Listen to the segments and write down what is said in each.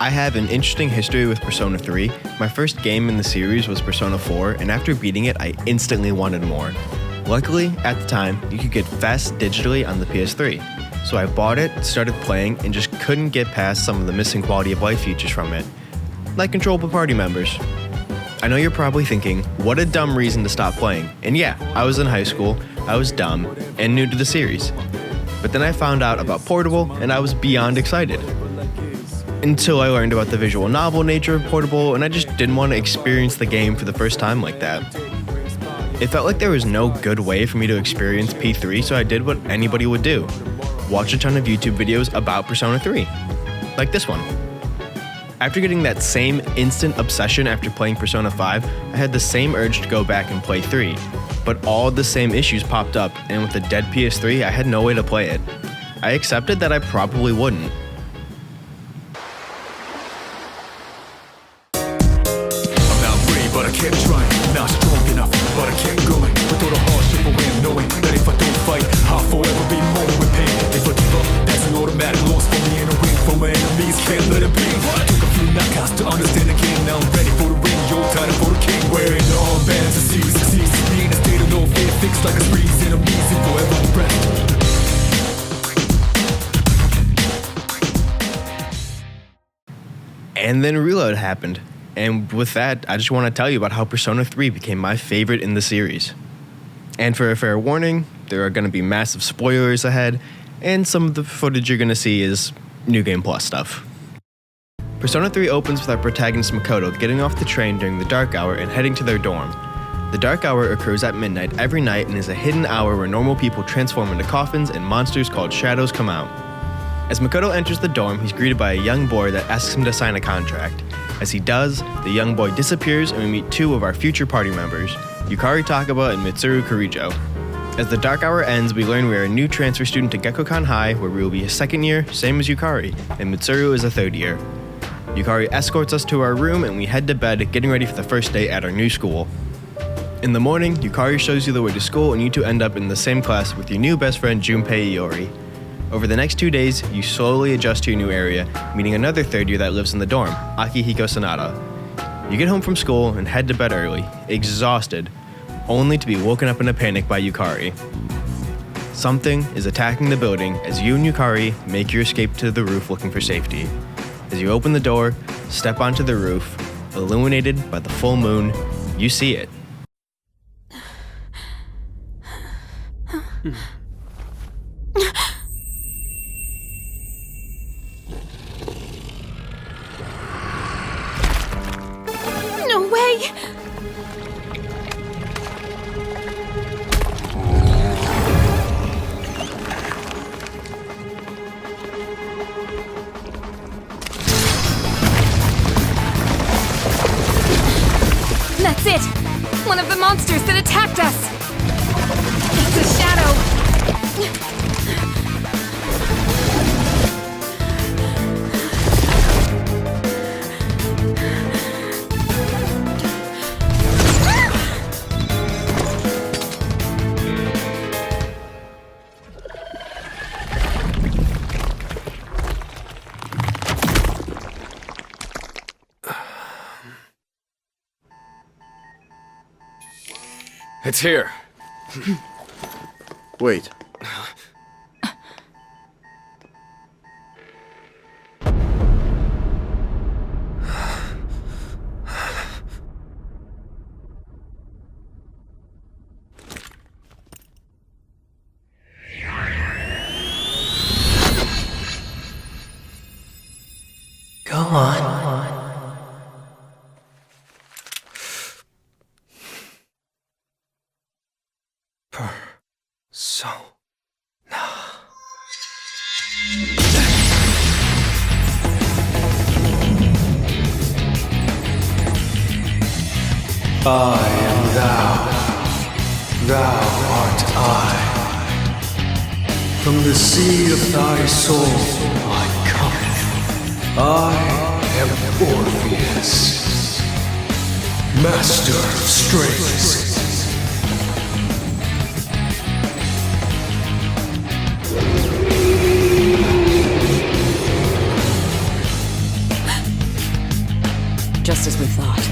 I have an interesting history with Persona 3. My first game in the series was Persona 4, and after beating it, I instantly wanted more. Luckily, at the time, you could get fast digitally on the PS3. So I bought it, started playing, and just couldn't get past some of the missing quality of life features from it, like controllable party members. I know you're probably thinking, what a dumb reason to stop playing. And yeah, I was in high school, I was dumb, and new to the series. But then I found out about Portable, and I was beyond excited. Until I learned about the visual novel nature of Portable, and I just didn't want to experience the game for the first time like that. It felt like there was no good way for me to experience P3, so I did what anybody would do. Watch a ton of YouTube videos about Persona 3. Like this one. After getting that same instant obsession after playing Persona 5, I had the same urge to go back and play 3. But all the same issues popped up, and with a dead PS3, I had no way to play it. I accepted that I probably wouldn't. I'm not brave, but I kept trying. Not strong enough, but I kept going. With all the hardship away, knowing that if I don't fight, I'll forever be more with pain. If I give up, that's an automatic loss for me and a win for my enemies. Can't let it be. Took a few knockouts to understand the game. Now I'm ready for the ring. Your title for the king. Wearing the armbands to see succeeds. Be in a state of no fear, fixed like a breeze. Enemies and forever impressed. And then Reload happened. And with that, I just want to tell you about how Persona 3 became my favorite in the series. And for a fair warning, there are going to be massive spoilers ahead, and some of the footage you're going to see is New Game Plus stuff. Persona 3 opens with our protagonist Makoto getting off the train during the dark hour and heading to their dorm. The dark hour occurs at midnight every night and is a hidden hour where normal people transform into coffins and monsters called shadows come out. As Makoto enters the dorm, he's greeted by a young boy that asks him to sign a contract. As he does, the young boy disappears and we meet two of our future party members, Yukari Takaba and Mitsuru Kurijo. As the dark hour ends, we learn we are a new transfer student to Gekkoukan High, where we will be a second year, same as Yukari, and Mitsuru is a third year. Yukari escorts us to our room and we head to bed, getting ready for the first day at our new school. In the morning, Yukari shows you the way to school and you two end up in the same class with your new best friend Junpei Iori. Over the next 2 days, you slowly adjust to your new area, meeting another third year that lives in the dorm, Akihiko Sanada. You get home from school and head to bed early, exhausted, only to be woken up in a panic by Yukari. Something is attacking the building as you and Yukari make your escape to the roof looking for safety. As you open the door, step onto the roof, illuminated by the full moon, you see it. No way! That's it! One of the monsters that attacked us! It's a shadow! It's here. Wait. Go on. I am thou, thou art I. From the seed of thy soul I come. I am Orpheus, master of strings. just as we thought.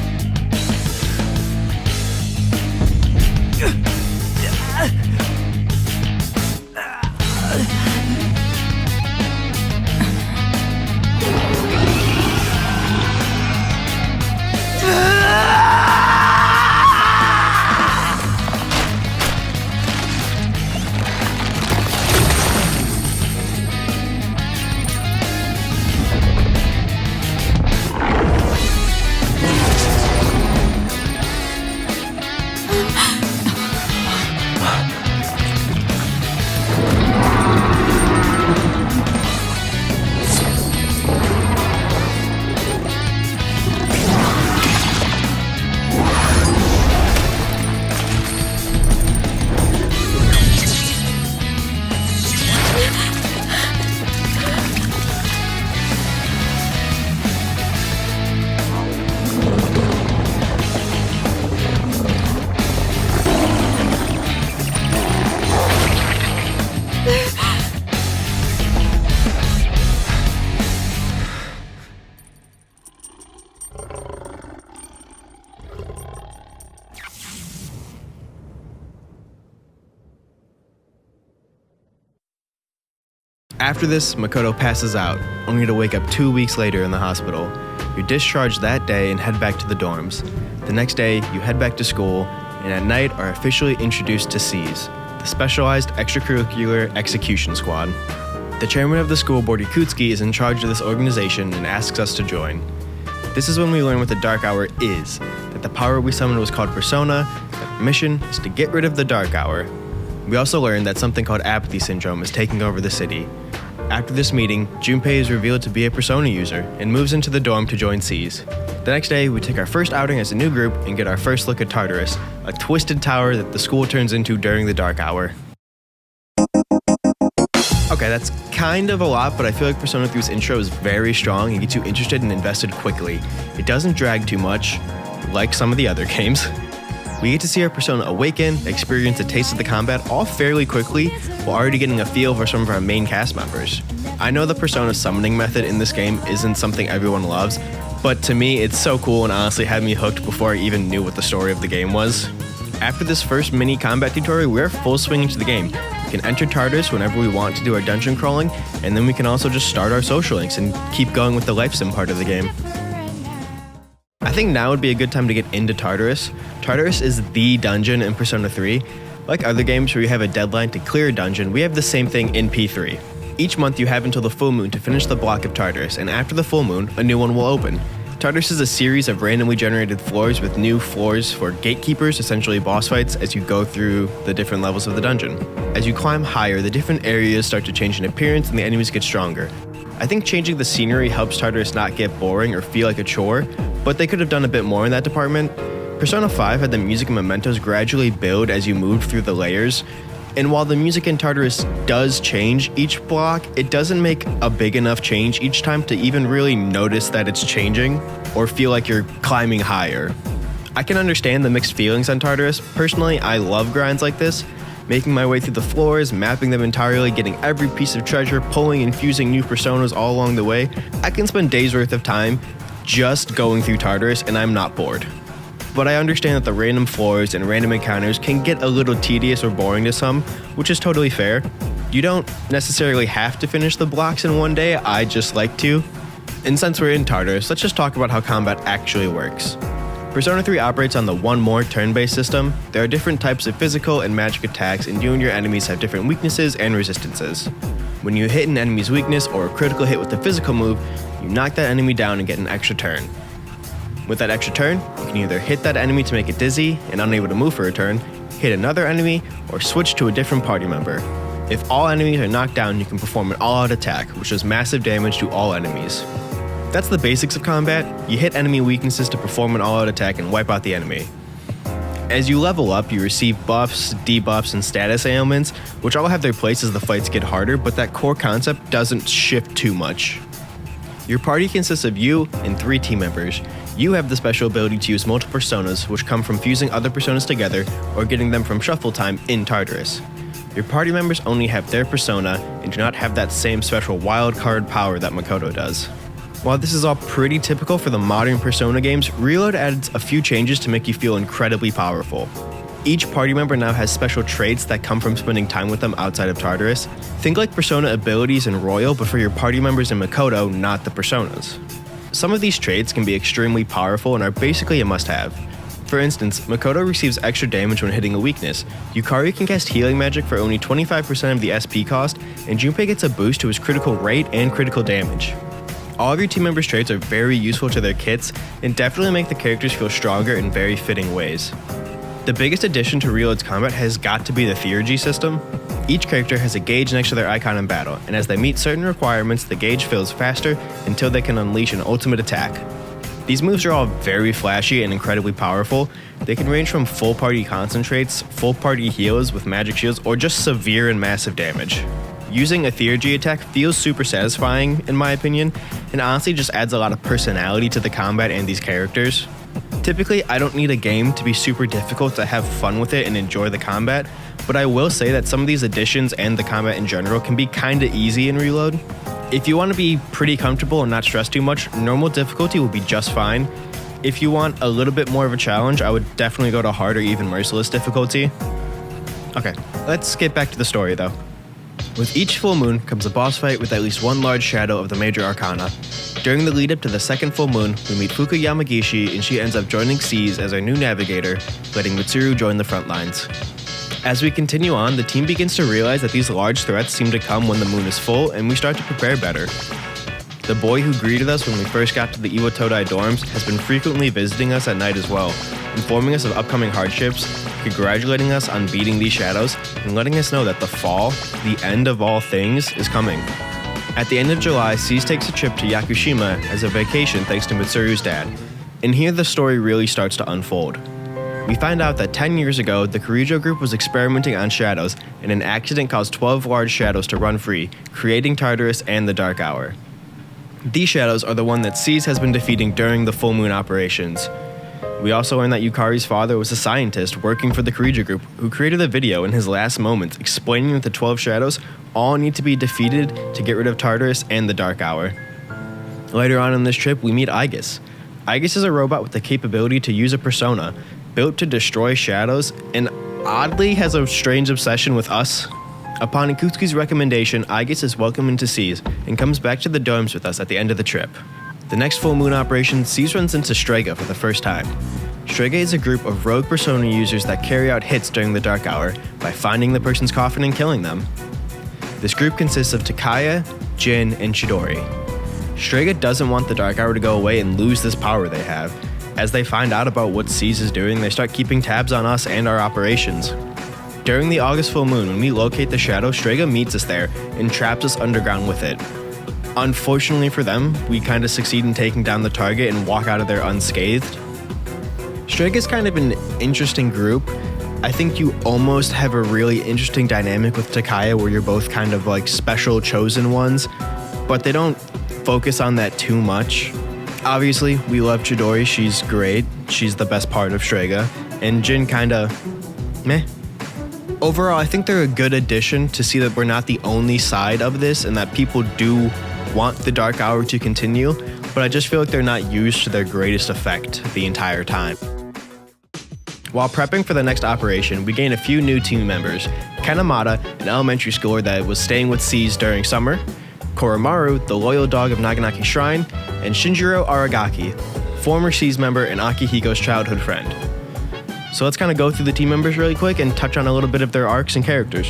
After this, Makoto passes out, only to wake up 2 weeks later in the hospital. You're discharged that day and head back to the dorms. The next day, you head back to school, and at night are officially introduced to SEAS, the Specialized Extracurricular Execution Squad. The chairman of the school board, Yakutsuki, is in charge of this organization and asks us to join. This is when we learn what the Dark Hour is, that the power we summoned was called Persona, that the mission is to get rid of the Dark Hour. We also learn that something called apathy syndrome is taking over the city. After this meeting, Junpei is revealed to be a Persona user and moves into the dorm to join SEAS. The next day, we take our first outing as a new group and get our first look at Tartarus, a twisted tower that the school turns into during the Dark Hour. Okay, that's kind of a lot, but I feel like Persona 3's intro is very strong and gets you interested and invested quickly. It doesn't drag too much, like some of the other games. We get to see our Persona awaken, experience a taste of the combat all fairly quickly, while already getting a feel for some of our main cast members. I know the Persona summoning method in this game isn't something everyone loves, but to me it's so cool and honestly had me hooked before I even knew what the story of the game was. After this first mini combat tutorial, we're full swing into the game. We can enter Tartarus whenever we want to do our dungeon crawling, and then we can also just start our social links and keep going with the life sim part of the game. I think now would be a good time to get into Tartarus. Tartarus is the dungeon in Persona 3. Like other games where you have a deadline to clear a dungeon, we have the same thing in P3. Each month you have until the full moon to finish the block of Tartarus, and after the full moon, a new one will open. Tartarus is a series of randomly generated floors with new floors for gatekeepers, essentially boss fights, as you go through the different levels of the dungeon. As you climb higher, the different areas start to change in appearance and the enemies get stronger. I think changing the scenery helps Tartarus not get boring or feel like a chore, but they could have done a bit more in that department. Persona 5 had the music and mementos gradually build as you moved through the layers, and while the music in Tartarus does change each block, it doesn't make a big enough change each time to even really notice that it's changing or feel like you're climbing higher. I can understand the mixed feelings on Tartarus. Personally, I love grinds like this. Making my way through the floors, mapping them entirely, getting every piece of treasure, pulling and fusing new personas all along the way. I can spend days worth of time just going through Tartarus and I'm not bored. But I understand that the random floors and random encounters can get a little tedious or boring to some, which is totally fair. You don't necessarily have to finish the blocks in one day, I just like to. And since we're in Tartarus, let's just talk about how combat actually works. Persona 3 operates on the one more turn-based system. There are different types of physical and magic attacks, and you and your enemies have different weaknesses and resistances. When you hit an enemy's weakness or a critical hit with a physical move, you knock that enemy down and get an extra turn. With that extra turn, you can either hit that enemy to make it dizzy and unable to move for a turn, hit another enemy, or switch to a different party member. If all enemies are knocked down, you can perform an all-out attack, which does massive damage to all enemies. That's the basics of combat. You hit enemy weaknesses to perform an all-out attack and wipe out the enemy. As you level up, you receive buffs, debuffs, and status ailments, which all have their place as the fights get harder, but that core concept doesn't shift too much. Your party consists of you and 3 team members. You have the special ability to use multiple personas, which come from fusing other personas together or getting them from shuffle time in Tartarus. Your party members only have their persona and do not have that same special wild card power that Makoto does. While this is all pretty typical for the modern Persona games, Reload adds a few changes to make you feel incredibly powerful. Each party member now has special traits that come from spending time with them outside of Tartarus. Think like Persona abilities in Royal, but for your party members in Makoto, not the Personas. Some of these traits can be extremely powerful and are basically a must-have. For instance, Makoto receives extra damage when hitting a weakness, Yukari can cast healing magic for only 25% of the SP cost, and Junpei gets a boost to his critical rate and critical damage. All of your team members' traits are very useful to their kits and definitely make the characters feel stronger in very fitting ways. The biggest addition to Reload's combat has got to be the theurgy system. Each character has a gauge next to their icon in battle, and as they meet certain requirements, the gauge fills faster until they can unleash an ultimate attack. These moves are all very flashy and incredibly powerful. They can range from full party concentrates, full party heals with magic shields, or just severe and massive damage. Using a theurgy attack feels super satisfying, in my opinion, and honestly just adds a lot of personality to the combat and these characters. Typically, I don't need a game to be super difficult to have fun with it and enjoy the combat, but I will say that some of these additions and the combat in general can be kinda easy in Reload. If you want to be pretty comfortable and not stress too much, normal difficulty will be just fine. If you want a little bit more of a challenge, I would definitely go to hard or even merciless difficulty. Okay, let's get back to the story though. With each full moon comes a boss fight with at least one large shadow of the major arcana. During the lead up to the second full moon, we meet Fuka Yamagishi and she ends up joining Seize as our new navigator, letting Mitsuru join the front lines. As we continue on, the team begins to realize that these large threats seem to come when the moon is full, and we start to prepare better. The boy who greeted us when we first got to the Iwatodai dorms has been frequently visiting us at night as well, informing us of upcoming hardships, congratulating us on beating these shadows, and letting us know that the fall, the end of all things, is coming. At the end of July, Seize takes a trip to Yakushima as a vacation thanks to Mitsuru's dad, and here the story really starts to unfold. We find out that 10 years ago, the Kirijo group was experimenting on shadows, and an accident caused 12 large shadows to run free, creating Tartarus and the Dark Hour. These shadows are the one that Seize has been defeating during the full moon operations. We also learn that Yukari's father was a scientist working for the Kirijo group who created a video in his last moments explaining that the 12 shadows all need to be defeated to get rid of Tartarus and the Dark Hour. Later on in this trip, we meet Aigis. Aigis is a robot with the capability to use a persona, built to destroy shadows, and oddly has a strange obsession with us. Upon Ikutsuki's recommendation, Aigis is welcomed into Seize and comes back to the dorms with us at the end of the trip. The next full moon operation, Seize runs into Strega for the first time. Strega is a group of rogue persona users that carry out hits during the Dark Hour by finding the person's coffin and killing them. This group consists of Takaya, Jin, and Chidori. Strega doesn't want the Dark Hour to go away and lose this power they have. As they find out about what Seize is doing, they start keeping tabs on us and our operations. During the August full moon, when we locate the shadow, Strega meets us there and traps us underground with it. Unfortunately for them, we kind of succeed in taking down the target and walk out of there unscathed. Strega is kind of an interesting group. I think you almost have a really interesting dynamic with Takaya where you're both kind of like special chosen ones, but they don't focus on that too much. Obviously, we love Chidori, she's great, she's the best part of Strega, and Jin kinda meh. Overall, I think they're a good addition to see that we're not the only side of this and that people do want the Dark Hour to continue, but I just feel like they're not used to their greatest effect the entire time. While prepping for the next operation, we gain a few new team members: Kanamata, an elementary schooler that was staying with Seize during summer, Koromaru, the loyal dog of Naganaki Shrine, and Shinjiro Aragaki, former Seize member and Akihiko's childhood friend. So let's kind of go through the team members really quick and touch on a little bit of their arcs and characters.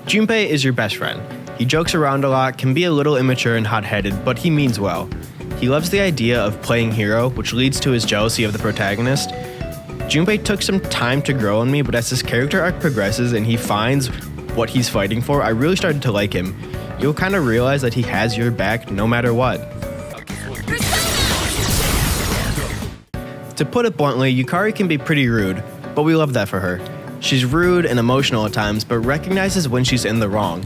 Junpei is your best friend. He jokes around a lot, can be a little immature and hot-headed, but he means well. He loves the idea of playing hero, which leads to his jealousy of the protagonist. Junpei took some time to grow on me, but as his character arc progresses and he finds what he's fighting for, I really started to like him. You'll kind of realize that he has your back no matter what. To put it bluntly, Yukari can be pretty rude, but we love that for her. She's rude and emotional at times, but recognizes when she's in the wrong.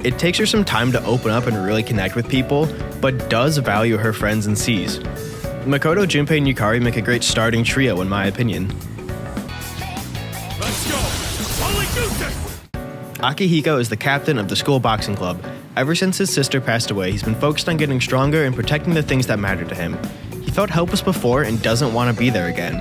It takes her some time to open up and really connect with people, but does value her friends and Seize. Makoto, Junpei, and Yukari make a great starting trio in my opinion. Let's go! Holy gooses! Akihiko is the captain of the school boxing club. Ever since his sister passed away, he's been focused on getting stronger and protecting the things that matter to him. He felt helpless before and doesn't want to be there again.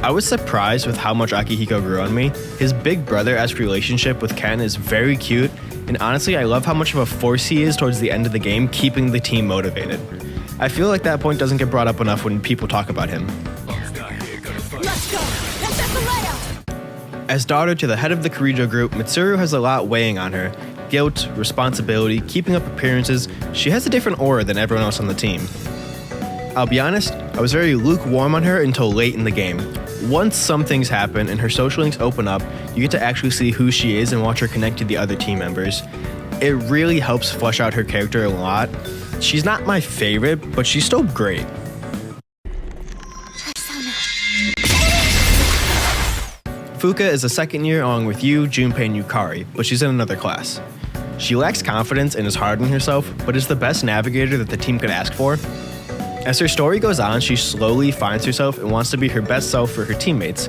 I was surprised with how much Akihiko grew on me. His big brother-esque relationship with Ken is very cute, and honestly, I love how much of a force he is towards the end of the game, keeping the team motivated. I feel like that point doesn't get brought up enough when people talk about him. Let's go! Let's set the layout! As daughter to the head of the Kirijo group, Mitsuru has a lot weighing on her. Guilt, responsibility, keeping up appearances. She has a different aura than everyone else on the team. I'll be honest, I was very lukewarm on her until late in the game. Once some things happen and her social links open up, you get to actually see who she is and watch her connect to the other team members. It really helps flesh out her character a lot. She's not my favorite, but she's still great. Fuka is a second year along with Yu, Junpei, and Yukari, but she's in another class. She lacks confidence and is hard on herself, but is the best navigator that the team could ask for. As her story goes on, she slowly finds herself and wants to be her best self for her teammates.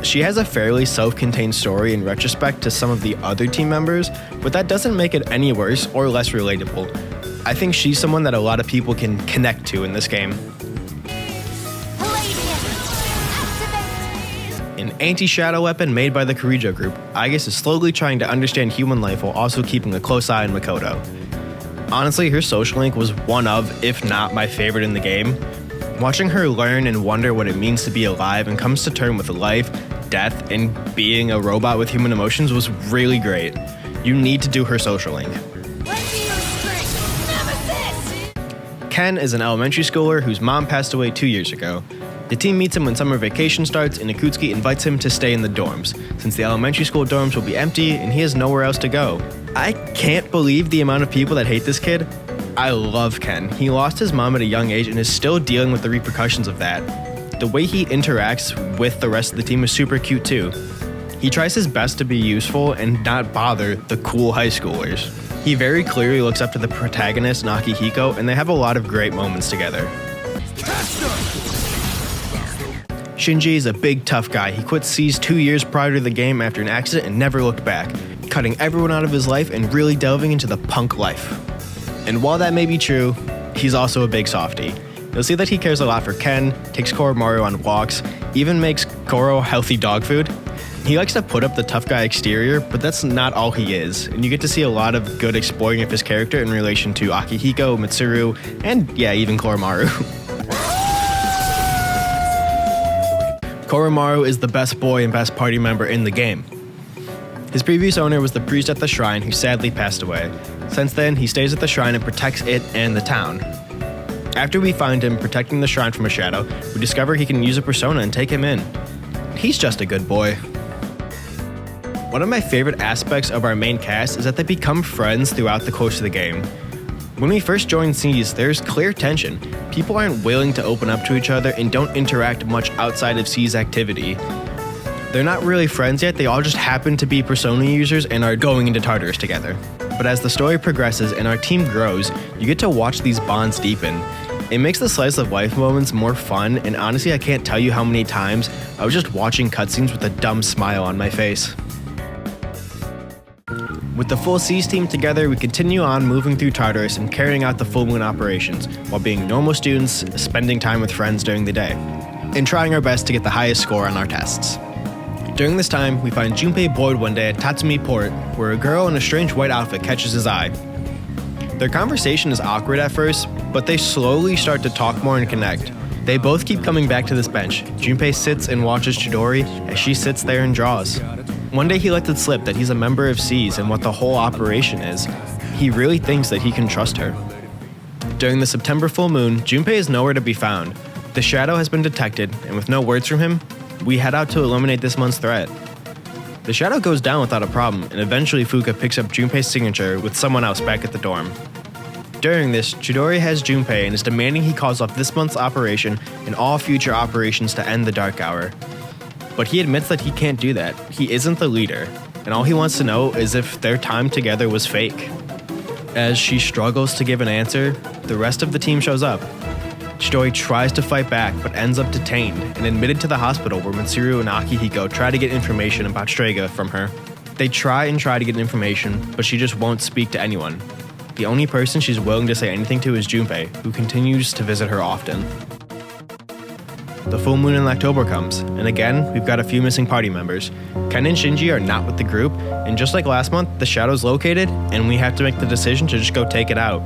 She has a fairly self-contained story in retrospect to some of the other team members, but that doesn't make it any worse or less relatable. I think she's someone that a lot of people can connect to in this game. An anti-shadow weapon made by the Kirijo group, Aigis is slowly trying to understand human life while also keeping a close eye on Makoto. Honestly, her social link was one of, if not my favorite in the game. Watching her learn and wonder what it means to be alive and comes to terms with life, death, and being a robot with human emotions was really great. You need to do her social link. Ken is an elementary schooler whose mom passed away 2 years ago. The team meets him when summer vacation starts, and Akutsuki invites him to stay in the dorms, since the elementary school dorms will be empty and he has nowhere else to go. I can't believe the amount of people that hate this kid. I love Ken. He lost his mom at a young age and is still dealing with the repercussions of that. The way he interacts with the rest of the team is super cute too. He tries his best to be useful and not bother the cool high schoolers. He very clearly looks up to the protagonist, Akihiko, and they have a lot of great moments together. Shinji is a big tough guy. He quit C's 2 years prior to the game after an accident and never looked back, cutting everyone out of his life and really delving into the punk life. And while that may be true, he's also a big softie. You'll see that he cares a lot for Ken, takes Koromaru on walks, even makes Koro healthy dog food. He likes to put up the tough guy exterior, but that's not all he is, and you get to see a lot of good exploring of his character in relation to Akihiko, Mitsuru, and yeah, even Koromaru. Koromaru is the best boy and best party member in the game. His previous owner was the priest at the shrine who sadly passed away. Since then, he stays at the shrine and protects it and the town. After we find him protecting the shrine from a shadow, we discover he can use a persona and take him in. He's just a good boy. One of my favorite aspects of our main cast is that they become friends throughout the course of the game. When we first join C's, there's clear tension. People aren't willing to open up to each other and don't interact much outside of C's activity. They're not really friends yet, they all just happen to be Persona users and are going into Tartarus together. But as the story progresses and our team grows, you get to watch these bonds deepen. It makes the slice of life moments more fun, and honestly I can't tell you how many times I was just watching cutscenes with a dumb smile on my face. With the full C's team together, we continue on moving through Tartarus and carrying out the full moon operations, while being normal students, spending time with friends during the day, and trying our best to get the highest score on our tests. During this time, we find Junpei bored one day at Tatsumi Port, where a girl in a strange white outfit catches his eye. Their conversation is awkward at first, but they slowly start to talk more and connect. They both keep coming back to this bench. Junpei sits and watches Chidori as she sits there and draws. One day he lets it slip that he's a member of C's and what the whole operation is. He really thinks that he can trust her. During the September full moon, Junpei is nowhere to be found. The shadow has been detected, and with no words from him, we head out to eliminate this month's threat. The shadow goes down without a problem, and eventually Fuka picks up Junpei's signature with someone else back at the dorm. During this, Chidori has Junpei and is demanding he calls off this month's operation and all future operations to end the Dark Hour. But he admits that he can't do that. He isn't the leader, and all he wants to know is if their time together was fake. As she struggles to give an answer, the rest of the team shows up. Chidori tries to fight back, but ends up detained and admitted to the hospital where Mitsuru and Akihiko try to get information about Strega from her. They try to get information, but she just won't speak to anyone. The only person she's willing to say anything to is Junpei, who continues to visit her often. The full moon in October comes, and again, we've got a few missing party members. Ken and Shinji are not with the group, and just like last month, the shadow's located, and we have to make the decision to just go take it out.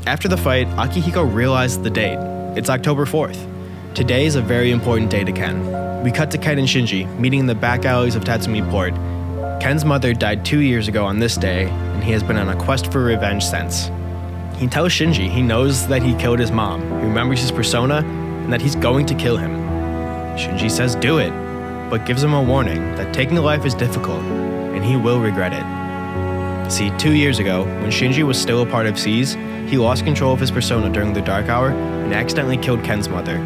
After the fight, Akihiko realized the date. It's October 4th. Today is a very important day to Ken. We cut to Ken and Shinji, meeting in the back alleys of Tatsumi Port. Ken's mother died 2 years ago on this day, and he has been on a quest for revenge since. He tells Shinji he knows that he killed his mom, he remembers his persona, and that he's going to kill him. Shinji says do it, but gives him a warning that taking a life is difficult, and he will regret it. See, 2 years ago, when Shinji was still a part of SEAS, he lost control of his persona during the Dark Hour and accidentally killed Ken's mother.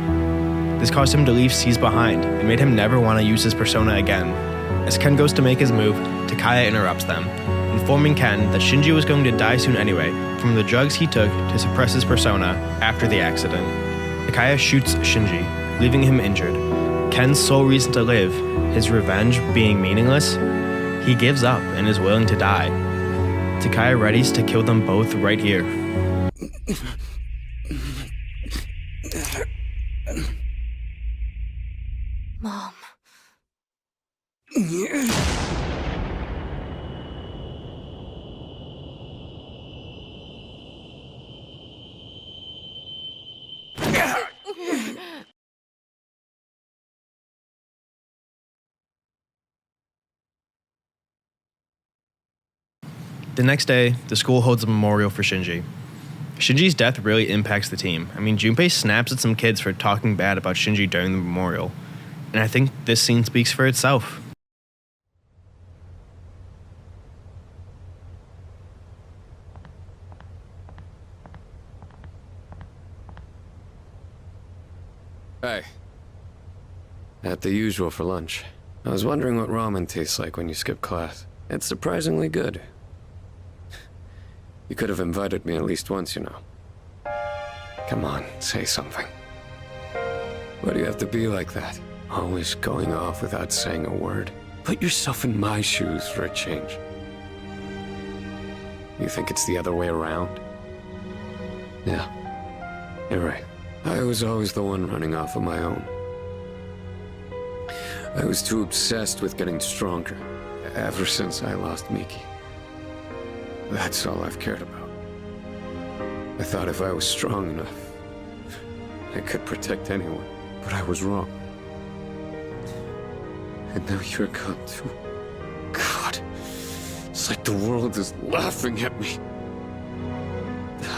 This caused him to leave SEAS behind and made him never want to use his persona again. As Ken goes to make his move, Takaya interrupts them, informing Ken that Shinji was going to die soon anyway from the drugs he took to suppress his persona after the accident. Takaya shoots Shinji, leaving him injured. Ken's sole reason to live, his revenge being meaningless, he gives up and is willing to die. Takaya readies to kill them both right here. Mom. The next day, the school holds a memorial for Shinji. Shinji's death really impacts the team. I mean, Junpei snaps at some kids for talking bad about Shinji during the memorial. And I think this scene speaks for itself. Hey. At the usual for lunch. I was wondering what ramen tastes like when you skip class. It's surprisingly good. You could have invited me at least once, you know. Come on, say something. Why do you have to be like that? Always going off without saying a word. Put yourself in my shoes for a change. You think it's the other way around? Yeah, you're right. I was always the one running off on my own. I was too obsessed with getting stronger, ever since I lost Miki. That's all I've cared about. I thought if I was strong enough, I could protect anyone, but I was wrong. And now you're gone too. God, it's like the world is laughing at me.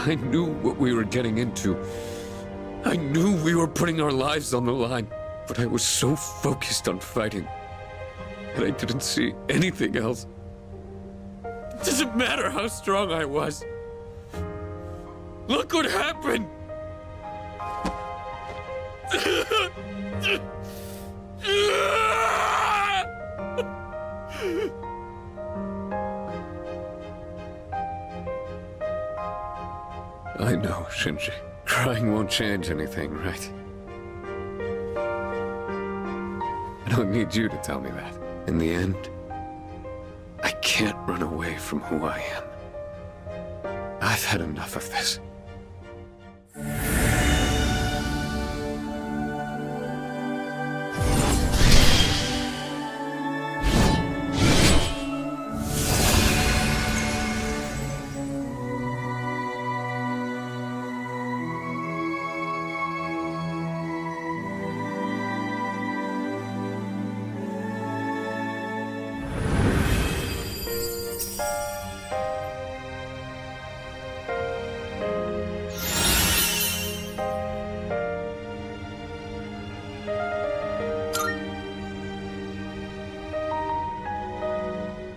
I knew what we were getting into. I knew we were putting our lives on the line, but I was so focused on fighting, and I didn't see anything else. It doesn't matter how strong I was. Look what happened! I know, Shinji. Crying won't change anything, right? I don't need you to tell me that. In the end, I can't run away from who I am. I've had enough of this.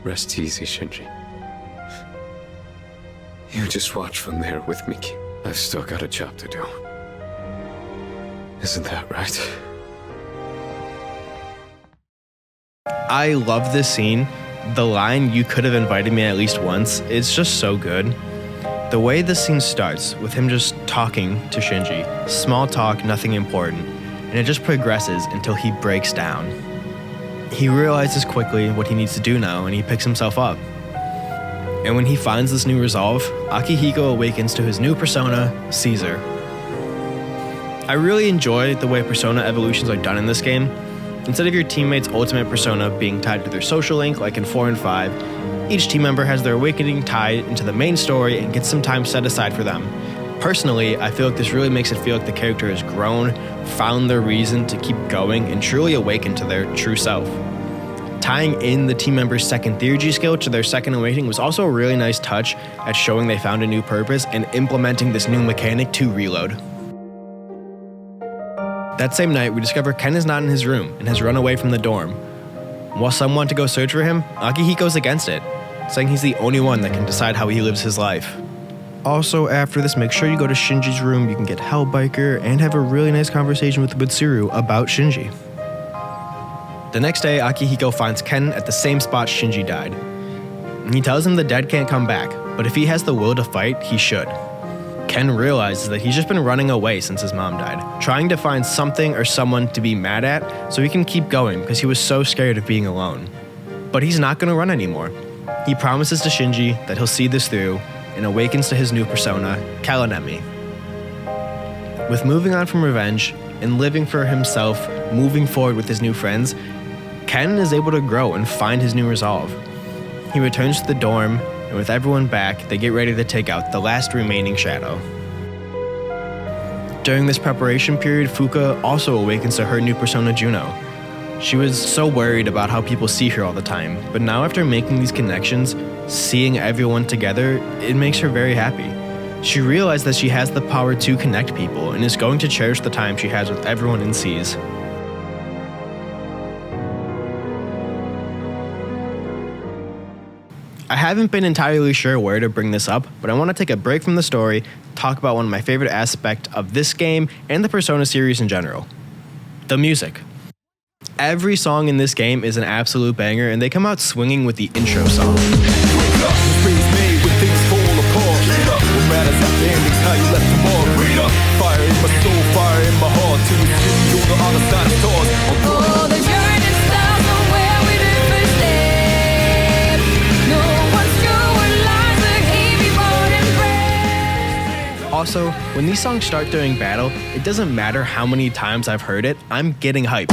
Rest easy, Shinji. You just watch from there with Miki. I've still got a job to do. Isn't that right? I love this scene. The line, "You could have invited me at least once," it's just so good. The way this scene starts, with him just talking to Shinji, small talk, nothing important, and it just progresses until he breaks down. He realizes quickly what he needs to do now, and he picks himself up. And when he finds this new resolve, Akihiko awakens to his new persona, Caesar. I really enjoy the way persona evolutions are done in this game. Instead of your teammate's ultimate persona being tied to their social link like in 4 and 5, each team member has their awakening tied into the main story and gets some time set aside for them. Personally, I feel like this really makes it feel like the character has grown, found their reason to keep going, and truly awakened to their true self. Tying in the team member's second theurgy skill to their second awakening was also a really nice touch at showing they found a new purpose and implementing this new mechanic to reload. That same night, we discover Ken is not in his room and has run away from the dorm. While some want to go search for him, Akihiko's against it, saying he's the only one that can decide how he lives his life. Also, after this, make sure you go to Shinji's room. You can get Hellbiker and have a really nice conversation with Mitsuru about Shinji. The next day, Akihiko finds Ken at the same spot Shinji died. He tells him the dead can't come back, but if he has the will to fight, he should. Ken realizes that he's just been running away since his mom died, trying to find something or someone to be mad at so he can keep going because he was so scared of being alone. But he's not going to run anymore. He promises to Shinji that he'll see this through and awakens to his new persona, Kalanemi. With moving on from revenge and living for himself, moving forward with his new friends, Ken is able to grow and find his new resolve. He returns to the dorm, and with everyone back, they get ready to take out the last remaining shadow. During this preparation period, Fuka also awakens to her new persona, Juno. She was so worried about how people see her all the time, but now after making these connections, seeing everyone together, it makes her very happy. She realized that she has the power to connect people and is going to cherish the time she has with everyone in Seas. I haven't been entirely sure where to bring this up, but I want to take a break from the story, talk about one of my favorite aspects of this game and the Persona series in general. The music. Every song in this game is an absolute banger, and they come out swinging with the intro song. Also, when these songs start during battle, it doesn't matter how many times I've heard it, I'm getting hyped.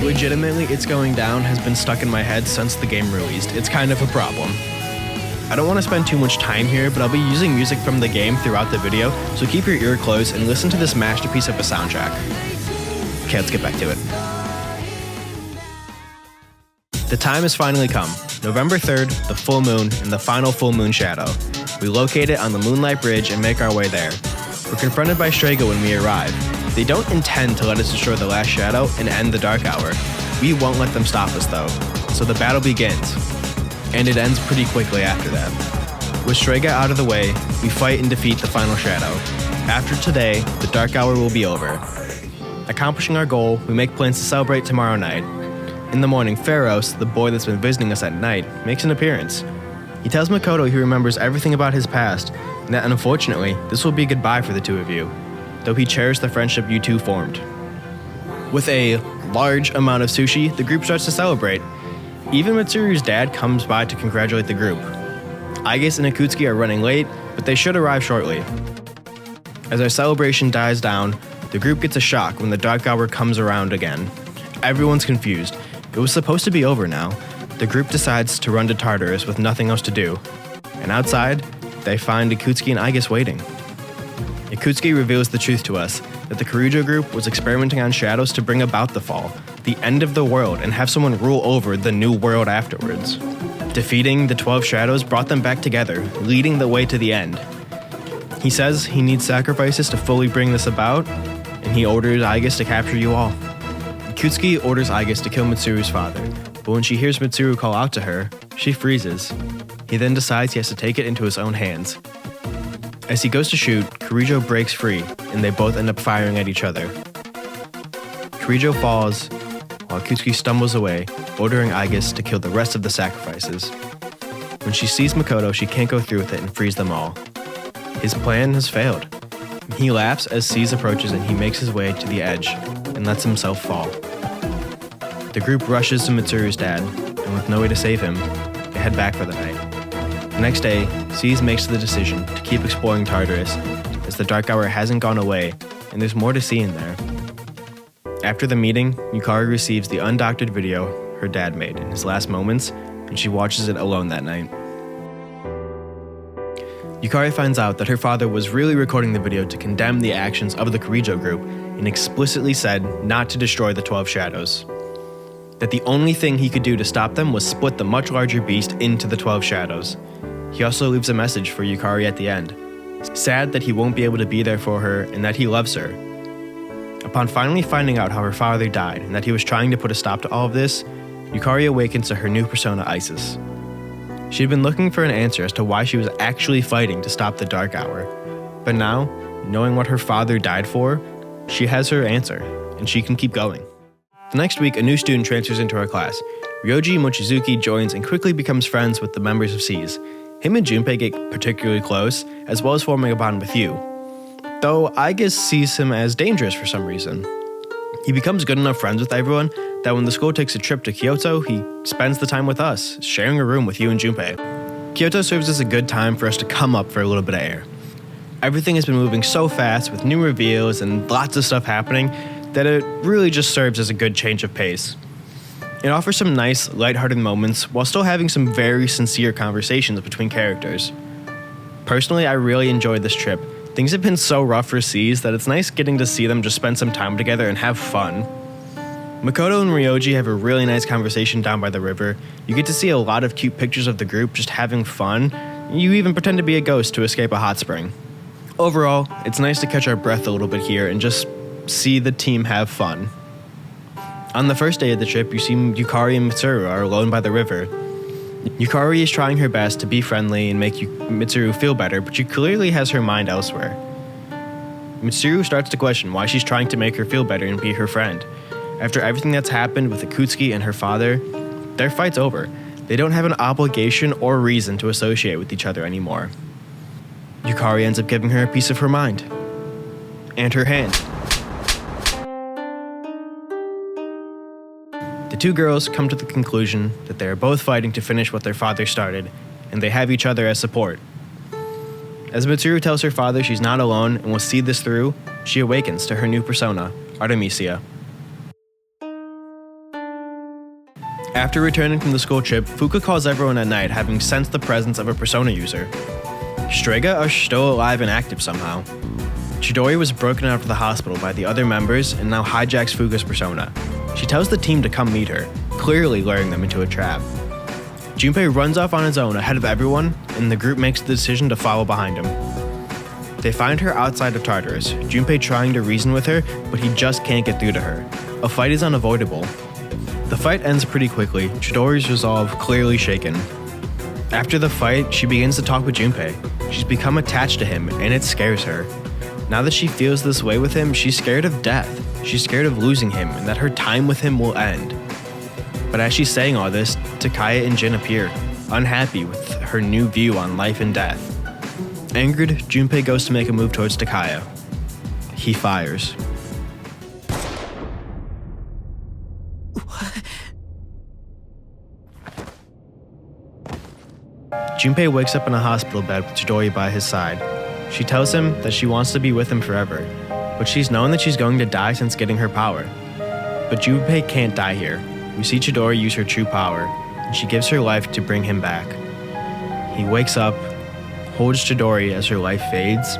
Legitimately, It's Going Down has been stuck in my head since the game released. It's kind of a problem. I don't want to spend too much time here, but I'll be using music from the game throughout the video, so keep your ear closed and listen to this masterpiece of a soundtrack. Okay, let's get back to it. The time has finally come. November 3rd, the full moon, and the final full moon shadow. We locate it on the Moonlight Bridge and make our way there. We're confronted by Strega when we arrive. They don't intend to let us destroy the last shadow and end the Dark Hour. We won't let them stop us though. So the battle begins. And it ends pretty quickly after that. With Strega out of the way, we fight and defeat the final shadow. After today, the Dark Hour will be over. Accomplishing our goal, we make plans to celebrate tomorrow night. In the morning, Pharos, the boy that's been visiting us at night, makes an appearance. He tells Makoto he remembers everything about his past, and that unfortunately, this will be goodbye for the two of you, though he cherished the friendship you two formed. With a large amount of sushi, the group starts to celebrate. Even Mitsuru's dad comes by to congratulate the group. Aigis and Akutsuki are running late, but they should arrive shortly. As our celebration dies down, the group gets a shock when the Dark Hour comes around again. Everyone's confused. It was supposed to be over now. The group decides to run to Tartarus with nothing else to do. And outside, they find Akutsuki and Aigis waiting. Akutsuki reveals the truth to us, that the Karujo group was experimenting on shadows to bring about the fall, the end of the world, and have someone rule over the new world afterwards. Defeating the 12 shadows brought them back together, leading the way to the end. He says he needs sacrifices to fully bring this about, and he orders Aigis to capture you all. Akutsuki orders Aigis to kill Mitsuru's father, but when she hears Mitsuru call out to her, She freezes. He then decides he has to take it into his own hands. As he goes to shoot, Kirijo breaks free, and they both end up firing at each other. Kirijo falls, while Akutsuki stumbles away, ordering Aigis to kill the rest of the sacrifices. When she sees Makoto, she can't go through with it and frees them all. His plan has failed. He laughs as Seize approaches and he makes his way to the edge and lets himself fall. The group rushes to Mitsuru's dad, and with no way to save him, they head back for the night. The next day, Seize makes the decision to keep exploring Tartarus, as the Dark Hour hasn't gone away and there's more to see in there. After the meeting, Yukari receives the undoctored video her dad made in his last moments, and she watches it alone that night. Yukari finds out that her father was really recording the video to condemn the actions of the Kirijo group and explicitly said not to destroy the 12 Shadows. That the only thing he could do to stop them was split the much larger beast into the 12 Shadows. He also leaves a message for Yukari at the end, sad that he won't be able to be there for her and that he loves her. Upon finally finding out how her father died and that he was trying to put a stop to all of this, Yukari awakens to her new persona, Isis. She had been looking for an answer as to why she was actually fighting to stop the Dark Hour, but now, knowing what her father died for, she has her answer, and she can keep going. The next week, a new student transfers into our class. Ryoji Mochizuki joins and quickly becomes friends with the members of Seize. Him and Junpei get particularly close, as well as forming a bond with Yu, though Aigis sees him as dangerous for some reason. He becomes good enough friends with everyone that when the school takes a trip to Kyoto, he spends the time with us, sharing a room with Yu and Junpei. Kyoto serves as a good time for us to come up for a little bit of air. Everything has been moving so fast with new reveals and lots of stuff happening that it really just serves as a good change of pace. It offers some nice, lighthearted moments while still having some very sincere conversations between characters. Personally, I really enjoyed this trip. Things have been so rough for Seize that it's nice getting to see them just spend some time together and have fun. Makoto and Ryoji have a really nice conversation down by the river. You get to see a lot of cute pictures of the group just having fun. You even pretend to be a ghost to escape a hot spring. Overall, it's nice to catch our breath a little bit here and just see the team have fun. On the first day of the trip, you see Yukari and Mitsuru are alone by the river. Yukari is trying her best to be friendly and make Mitsuru feel better, but she clearly has her mind elsewhere. Mitsuru starts to question why she's trying to make her feel better and be her friend. After everything that's happened with Akutsuki and her father, their fight's over. They don't have an obligation or reason to associate with each other anymore. Yukari ends up giving her a piece of her mind. And her hand. The two girls come to the conclusion that they are both fighting to finish what their father started, and they have each other as support. As Mitsuru tells her father she's not alone and will see this through, she awakens to her new persona, Artemisia. After returning from the school trip, Fuka calls everyone at night, having sensed the presence of a persona user. Strega are still alive and active somehow. Chidori was broken out of the hospital by the other members and now hijacks Fuka's persona. She tells the team to come meet her, clearly luring them into a trap. Junpei runs off on his own ahead of everyone, and the group makes the decision to follow behind him. They find her outside of Tartarus, Junpei trying to reason with her, but he just can't get through to her. A fight is unavoidable. The fight ends pretty quickly, Chidori's resolve clearly shaken. After the fight, she begins to talk with Junpei. She's become attached to him, and it scares her. Now that she feels this way with him, she's scared of death. She's scared of losing him and that her time with him will end. But as she's saying all this, Takaya and Jin appear, unhappy with her new view on life and death. Angered, Junpei goes to make a move towards Takaya. He fires. Junpei wakes up in a hospital bed with Chidori by his side. She tells him that she wants to be with him forever, but she's known that she's going to die since getting her power. But Junpei can't die here. We see Chidori use her true power, and she gives her life to bring him back. He wakes up, holds Chidori as her life fades,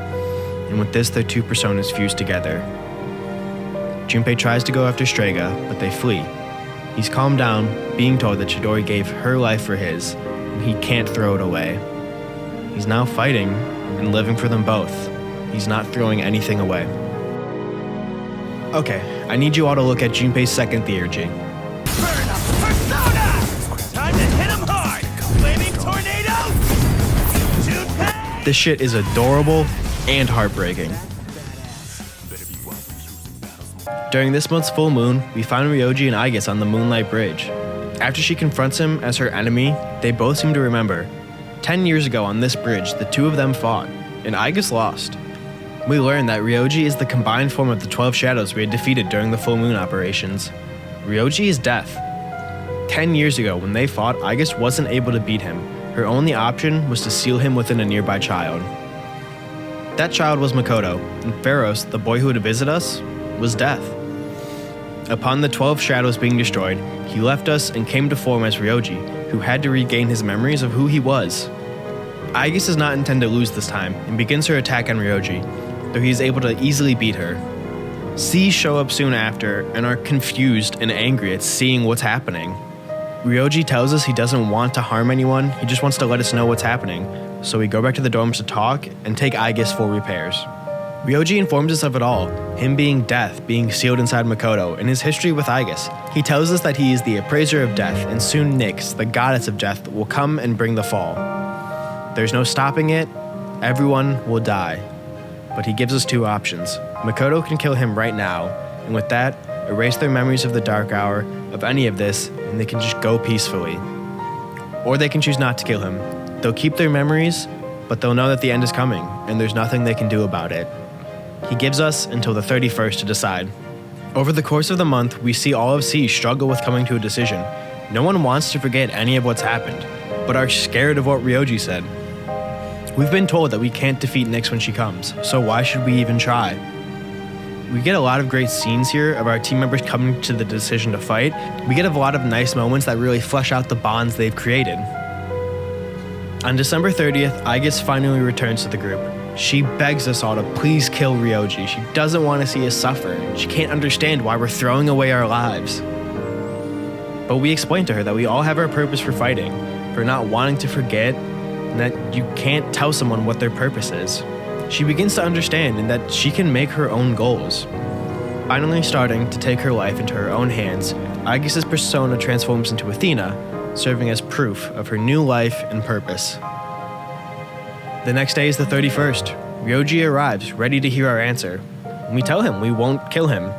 and with this their two personas fuse together. Junpei tries to go after Strega, but they flee. He's calmed down, being told that Chidori gave her life for his, and he can't throw it away. He's now fighting and living for them both. He's not throwing anything away. Okay, I need you all to look at Junpei's second theurgy. This shit is adorable and heartbreaking. During this month's full moon, we find Ryoji and Aigis on the Moonlight Bridge. After she confronts him as her enemy, they both seem to remember. 10 years ago on this bridge, the two of them fought, and Aigis lost. We learn that Ryoji is the combined form of the 12 shadows we had defeated during the full moon operations. Ryoji is death. 10 years ago, when they fought, Aigis wasn't able to beat him. Her only option was to seal him within a nearby child. That child was Makoto, and Pharos, the boy who would visit us, was death. Upon the 12 shadows being destroyed, he left us and came to form as Ryoji, who had to regain his memories of who he was. Aigis does not intend to lose this time and begins her attack on Ryoji, though he is able to easily beat her. Seas show up soon after and are confused and angry at seeing what's happening. Ryoji tells us he doesn't want to harm anyone, he just wants to let us know what's happening, so we go back to the dorms to talk and take Aigis for repairs. Ryoji informs us of it all, him being death, being sealed inside Makoto, and his history with Aigis. He tells us that he is the appraiser of death, and soon Nyx, the goddess of death, will come and bring the fall. There's no stopping it, everyone will die. But he gives us two options. Makoto can kill him right now, and with that, erase their memories of the Dark Hour, of any of this, and they can just go peacefully. Or they can choose not to kill him. They'll keep their memories, but they'll know that the end is coming, and there's nothing they can do about it. He gives us until the 31st to decide. Over the course of the month, we see all of C struggle with coming to a decision. No one wants to forget any of what's happened, but are scared of what Ryoji said. We've been told that we can't defeat Nyx when she comes, so why should we even try? We get a lot of great scenes here of our team members coming to the decision to fight. We get a lot of nice moments that really flesh out the bonds they've created. On December 30th, Aigis finally returns to the group. She begs us all to please kill Ryoji. She doesn't want to see us suffer. She can't understand why we're throwing away our lives. But we explain to her that we all have our purpose for fighting, for not wanting to forget, and that you can't tell someone what their purpose is. She begins to understand and that she can make her own goals. Finally starting to take her life into her own hands, Aigis' persona transforms into Athena, serving as proof of her new life and purpose. The next day is the 31st. Ryoji arrives, ready to hear our answer. We tell him we won't kill him.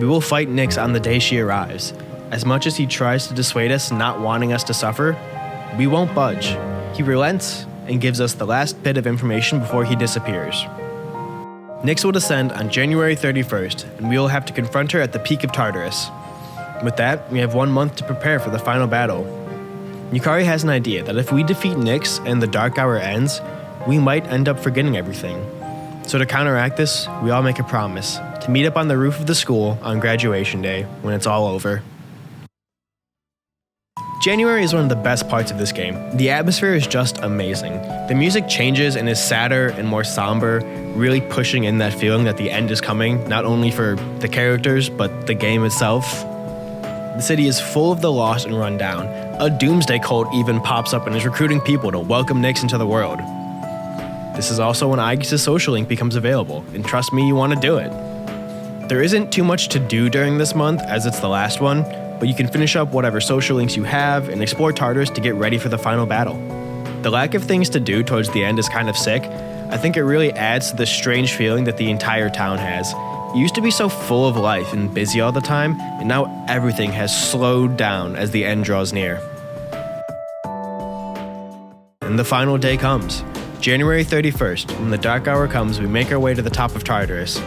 We will fight Nyx on the day she arrives. As much as he tries to dissuade us, not wanting us to suffer, we won't budge. He relents and gives us the last bit of information before he disappears. Nyx will descend on January 31st, and we will have to confront her at the peak of Tartarus. With that, we have 1 month to prepare for the final battle. Yukari has an idea that if we defeat Nyx and the Dark Hour ends, we might end up forgetting everything. So to counteract this, we all make a promise to meet up on the roof of the school on graduation day when it's all over. January is one of the best parts of this game. The atmosphere is just amazing. The music changes and is sadder and more somber, really pushing in that feeling that the end is coming, not only for the characters, but the game itself. The city is full of the lost and run down. A doomsday cult even pops up and is recruiting people to welcome Nyx into the world. This is also when Aigis' social link becomes available, and trust me, you want to do it. There isn't too much to do during this month, as it's the last one, but you can finish up whatever social links you have and explore Tartarus to get ready for the final battle. The lack of things to do towards the end is kind of sick. I think it really adds to the strange feeling that the entire town has. It used to be so full of life and busy all the time, and now everything has slowed down as the end draws near. And the final day comes. January 31st, when the Dark Hour comes, we make our way to the top of Tartarus.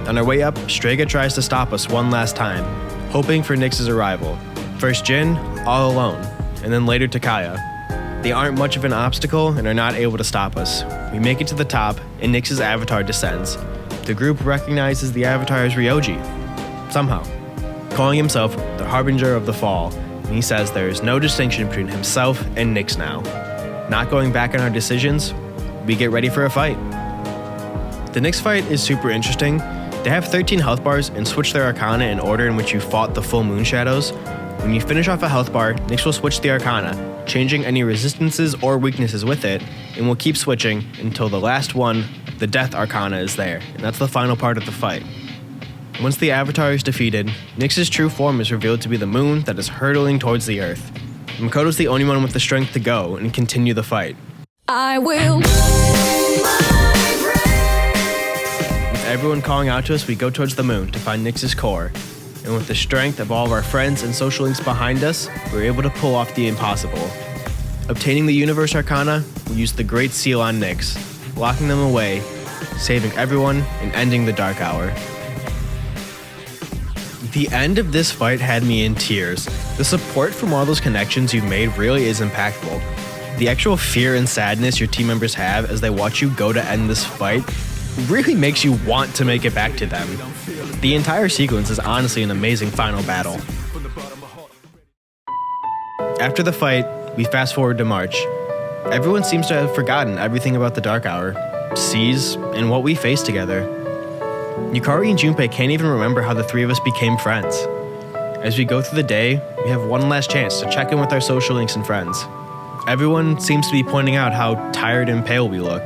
On our way up, Strega tries to stop us one last time, hoping for Nyx's arrival. First Jin, all alone, and then later Takaya. They aren't much of an obstacle and are not able to stop us. We make it to the top, and Nyx's avatar descends. The group recognizes the avatar as Ryoji, somehow, calling himself the Harbinger of the Fall, and he says there is no distinction between himself and Nyx now. Not going back on our decisions, we get ready for a fight. The Nyx fight is super interesting. They have 13 health bars and switch their Arcana in order in which you fought the full moon shadows. When you finish off a health bar, Nyx will switch the Arcana, changing any resistances or weaknesses with it, and will keep switching until the last one, the Death Arcana, is there, and that's the final part of the fight. Once the avatar is defeated, Nyx's true form is revealed to be the moon that is hurtling towards the earth. Makoto's the only one with the strength to go and continue the fight. I will. With everyone calling out to us, we go towards the moon to find Nyx's core. And with the strength of all of our friends and social links behind us, we were able to pull off the impossible. Obtaining the Universe Arcana, we used the Great Seal on Nyx, locking them away, saving everyone, and ending the Dark Hour. The end of this fight had me in tears. The support from all those connections you've made really is impactful. The actual fear and sadness your team members have as they watch you go to end this fight really makes you want to make it back to them. The entire sequence is honestly an amazing final battle. After the fight, we fast forward to March. Everyone seems to have forgotten everything about the Dark Hour, Seize, and what we faced together. Yukari and Junpei can't even remember how the three of us became friends. As we go through the day, we have one last chance to check in with our social links and friends. Everyone seems to be pointing out how tired and pale we look.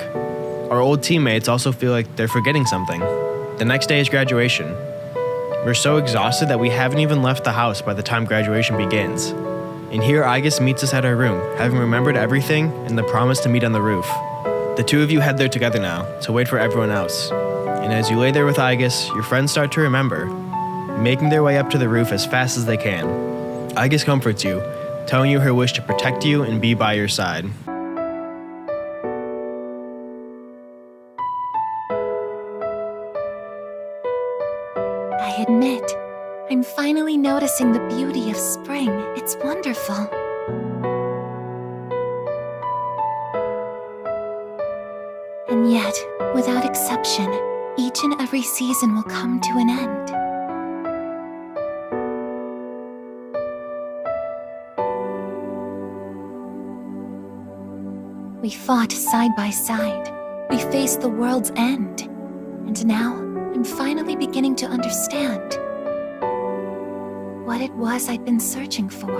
Our old teammates also feel like they're forgetting something. The next day is graduation. We're so exhausted that we haven't even left the house by the time graduation begins. And here Aigis meets us at our room, having remembered everything and the promise to meet on the roof. The two of you head there together now, to wait for everyone else. And as you lay there with Aigis, your friends start to remember, making their way up to the roof as fast as they can. Aigis comforts you, telling you her wish to protect you and be by your side. I admit, I'm finally noticing the beauty of spring. It's wonderful. And yet, without exception, each and every season will come to an end. We fought side by side. We faced the world's end. And now, I'm finally beginning to understand what it was I'd been searching for.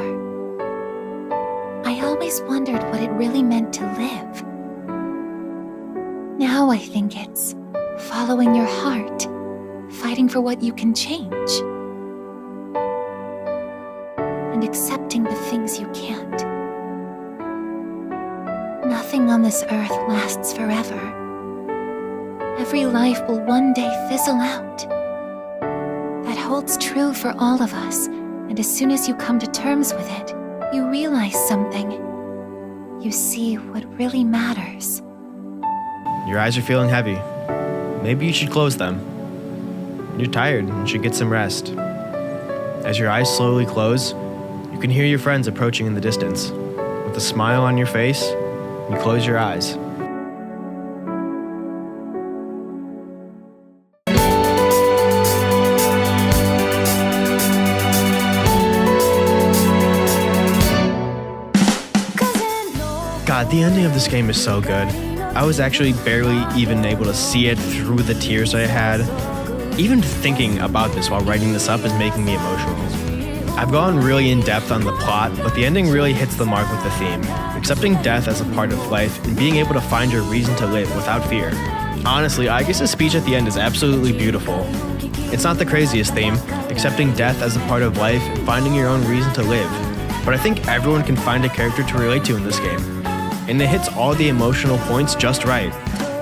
I always wondered what it really meant to live. Now I think it's following your heart, fighting for what you can change, and accepting the things you can't. Nothing on this earth lasts forever. Every life will one day fizzle out. That holds true for all of us, and as soon as you come to terms with it, you realize something. You see what really matters. Your eyes are feeling heavy. Maybe you should close them. You're tired and should get some rest. As your eyes slowly close, you can hear your friends approaching in the distance. With a smile on your face, you close your eyes. God, the ending of this game is so good. I was actually barely even able to see it through the tears I had. Even thinking about this while writing this up is making me emotional. I've gone really in depth on the plot, but the ending really hits the mark with the theme. Accepting death as a part of life and being able to find your reason to live without fear. Honestly, Aigis' speech at the end is absolutely beautiful. It's not the craziest theme, accepting death as a part of life and finding your own reason to live. But I think everyone can find a character to relate to in this game. And it hits all the emotional points just right.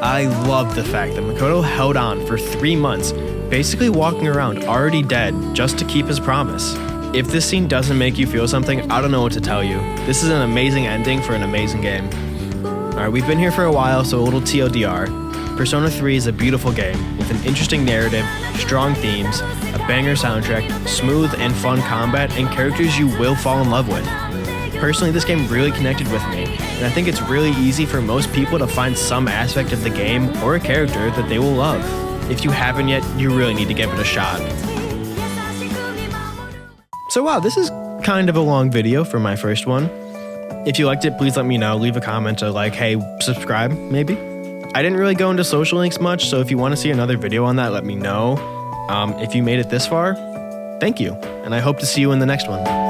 I love the fact that Makoto held on for 3 months, basically walking around already dead just to keep his promise. If this scene doesn't make you feel something, I don't know what to tell you. This is an amazing ending for an amazing game. Alright, we've been here for a while, so a little TLDR. Persona 3 is a beautiful game with an interesting narrative, strong themes, a banger soundtrack, smooth and fun combat, and characters you will fall in love with. Personally, this game really connected with me, and I think it's really easy for most people to find some aspect of the game or a character that they will love. If you haven't yet, you really need to give it a shot. So wow, this is kind of a long video for my first one. If you liked it, please let me know. Leave a comment or like, hey, subscribe, maybe. I didn't really go into social links much, so if you want to see another video on that, let me know. If you made it this far, thank you, and I hope to see you in the next one.